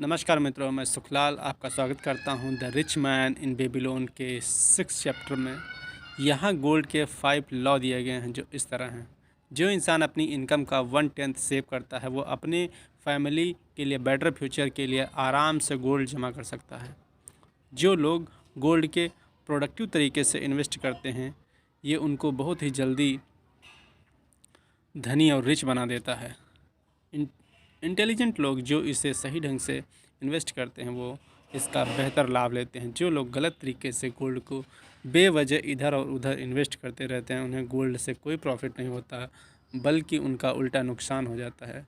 नमस्कार मित्रों, मैं सुखलाल आपका स्वागत करता हूं the rich man in Babylon के 6 चैप्टर में। यहाँ गोल्ड के 5 लॉ दिए गए हैं जो इस तरह हैं। जो इंसान अपनी इनकम का 1/10 सेव करता है वो अपने फैमिली के लिए बेटर फ्यूचर के लिए आराम से गोल्ड जमा कर सकता है। जो लोग गोल्ड के प्रोडक्टिव तरीके से इन्वेस्ट करते हैं ये उनको बहुत ही जल्दी धनी और रिच बना देता है। इंटेलिजेंट लोग जो इसे सही ढंग से इन्वेस्ट करते हैं वो इसका बेहतर लाभ लेते हैं। जो लोग गलत तरीके से गोल्ड को बेवजह इधर और उधर इन्वेस्ट करते रहते हैं उन्हें गोल्ड से कोई प्रॉफिट नहीं होता बल्कि उनका उल्टा नुकसान हो जाता है।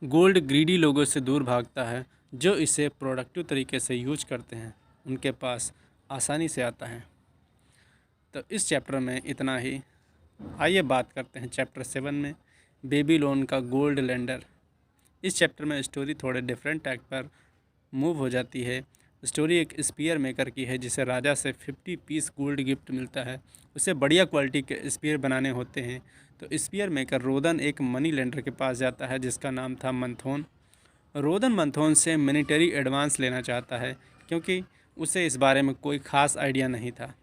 गोल्ड ग्रीडी लोगों से दूर भागता है। जो इसे प्रोडक्टिव तरीके से यूज करते हैं उनके पास आसानी से आता है। तो इस चैप्टर में इतना ही। आइए बात करते हैं चैप्टर 7 में, बेबीलोन का गोल्ड लेंडर। इस चैप्टर में स्टोरी थोड़े डिफरेंट टैक पर मूव हो जाती है। स्टोरी एक स्पीयर मेकर की है जिसे राजा से 50 पीस गोल्ड गिफ्ट मिलता है। उसे बढ़िया क्वालिटी के स्पीयर बनाने होते हैं। तो स्पीयर मेकर रोदन एक मनी लेंडर के पास जाता है जिसका नाम था मंथोन। रोदन मंथोन से मिलिट्री एडवांस लेना चाहता है क्योंकि उसे इस बारे में कोई ख़ास आइडिया नहीं था,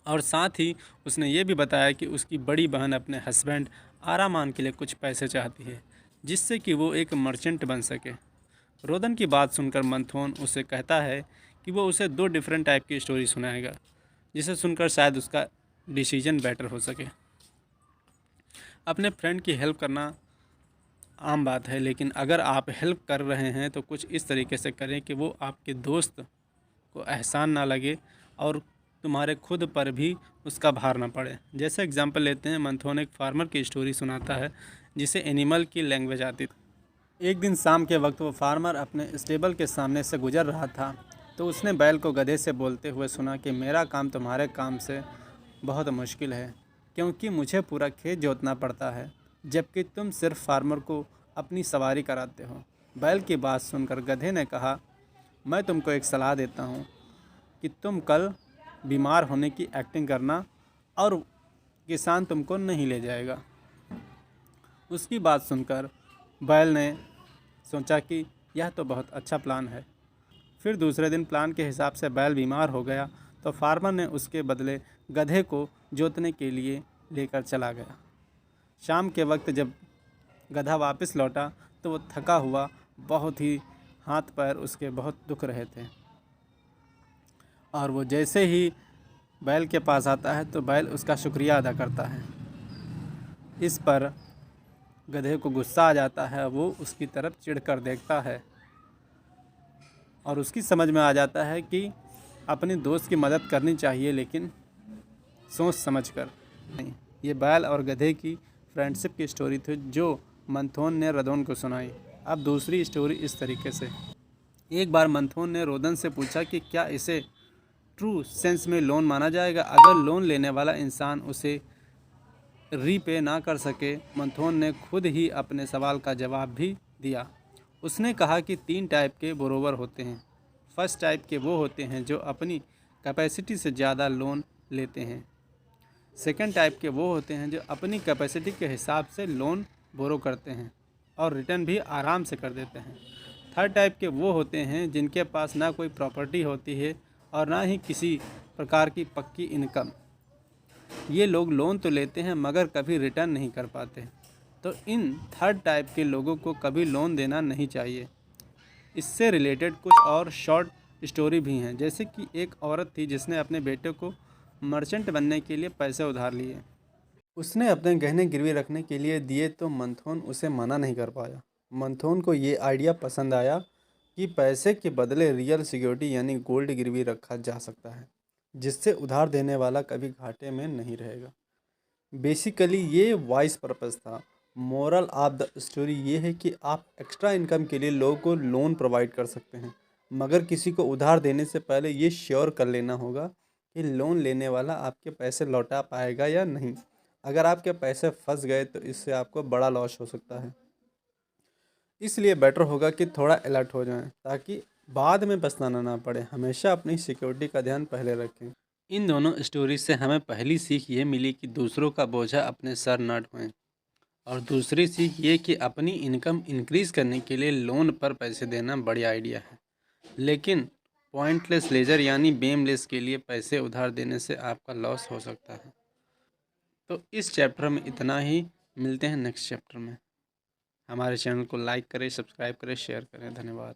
और साथ ही उसने ये भी बताया कि उसकी बड़ी बहन अपने हस्बैंड आरामान के लिए कुछ पैसे चाहती है जिससे कि वो एक मर्चेंट बन सके। रोदन की बात सुनकर मंथोन उसे कहता है कि वो उसे 2 डिफरेंट टाइप की स्टोरी सुनाएगा जिसे सुनकर शायद उसका डिसीजन बेटर हो सके। अपने फ्रेंड की हेल्प करना आम बात है, लेकिन अगर आप हेल्प कर रहे हैं तो कुछ इस तरीके से करें कि वो आपके दोस्त को एहसान ना लगे और तुम्हारे खुद पर भी उसका भार ना पड़े। जैसे एग्जांपल लेते हैं, मंथोन एक फार्मर की स्टोरी सुनाता है जिसे एनिमल की लैंग्वेज आती थी। एक दिन शाम के वक्त वो फार्मर अपने स्टेबल के सामने से गुजर रहा था तो उसने बैल को गधे से बोलते हुए सुना कि मेरा काम तुम्हारे काम से बहुत मुश्किल है क्योंकि मुझे पूरा खेत जोतना पड़ता है जबकि तुम सिर्फ फार्मर को अपनी सवारी कराते हो। बैल की बात सुनकर गधे ने कहा, मैं तुमको एक सलाह देता हूँ कि तुम कल बीमार होने की एक्टिंग करना और किसान तुमको नहीं ले जाएगा। उसकी बात सुनकर बैल ने सोचा कि यह तो बहुत अच्छा प्लान है। फिर दूसरे दिन प्लान के हिसाब से बैल बीमार हो गया तो फार्मर ने उसके बदले गधे को जोतने के लिए लेकर चला गया। शाम के वक्त जब गधा वापस लौटा तो वो थका हुआ, बहुत ही हाथ पैर उसके बहुत दुख रहे थे, और वो जैसे ही बैल के पास आता है तो बैल उसका शुक्रिया अदा करता है। इस पर गधे को गुस्सा आ जाता है। वो उसकी तरफ चिढ़कर देखता है और उसकी समझ में आ जाता है कि अपने दोस्त की मदद करनी चाहिए लेकिन सोच समझ कर नहीं। ये बैल और गधे की फ्रेंडशिप की स्टोरी थी जो मंथोन ने रोदन को सुनाई। अब दूसरी स्टोरी इस तरीके से। एक बार मंथोन ने रोदन से पूछा कि क्या इसे ट्रू सेंस में लोन माना जाएगा अगर लोन लेने वाला इंसान उसे रीपे ना कर सके। मंथोन ने खुद ही अपने सवाल का जवाब भी दिया। उसने कहा कि 3 टाइप के बोरोवर होते हैं। फर्स्ट टाइप के वो होते हैं जो अपनी कैपेसिटी से ज़्यादा लोन लेते हैं। सेकंड टाइप के वो होते हैं जो अपनी कैपेसिटी के हिसाब से लोन बोरो करते हैं और रिटर्न भी आराम से कर देते हैं। थर्ड टाइप के वो होते हैं जिनके पास ना कोई प्रॉपर्टी होती है और ना ही किसी प्रकार की पक्की इनकम। ये लोग लोन तो लेते हैं मगर कभी रिटर्न नहीं कर पाते। तो इन थर्ड टाइप के लोगों को कभी लोन देना नहीं चाहिए। इससे रिलेटेड कुछ और शॉर्ट स्टोरी भी हैं, जैसे कि एक औरत थी जिसने अपने बेटे को मर्चेंट बनने के लिए पैसे उधार लिए। उसने अपने गहने गिरवी रखने के लिए दिए तो मंथोन उसे मना नहीं कर पाया। मंथोन को ये आइडिया पसंद आया कि पैसे के बदले रियल सिक्योरिटी यानी गोल्ड गिरवी रखा जा सकता है जिससे उधार देने वाला कभी घाटे में नहीं रहेगा। बेसिकली ये वाइस पर्पस था। मोरल ऑफ द स्टोरी ये है कि आप एक्स्ट्रा इनकम के लिए लोगों को लोन प्रोवाइड कर सकते हैं मगर किसी को उधार देने से पहले ये श्योर कर लेना होगा कि लोन लेने वाला आपके पैसे लौटा पाएगा या नहीं। अगर आपके पैसे फंस गए तो इससे आपको बड़ा लॉस हो सकता है। इसलिए बेटर होगा कि थोड़ा अलर्ट हो जाएं ताकि बाद में पछताना ना पड़े। हमेशा अपनी सिक्योरिटी का ध्यान पहले रखें। इन दोनों स्टोरी से हमें पहली सीख ये मिली कि दूसरों का बोझा अपने सर न ढोएं। और दूसरी सीख ये कि अपनी इनकम इंक्रीज़ करने के लिए लोन पर पैसे देना बढ़िया आइडिया है, लेकिन पॉइंटलेस लेजर यानी बेमलेस के लिए पैसे उधार देने से आपका लॉस हो सकता है। तो इस चैप्टर में इतना ही, मिलते हैं नेक्स्ट चैप्टर में। हमारे चैनल को लाइक करें, सब्सक्राइब करें, शेयर करें। धन्यवाद।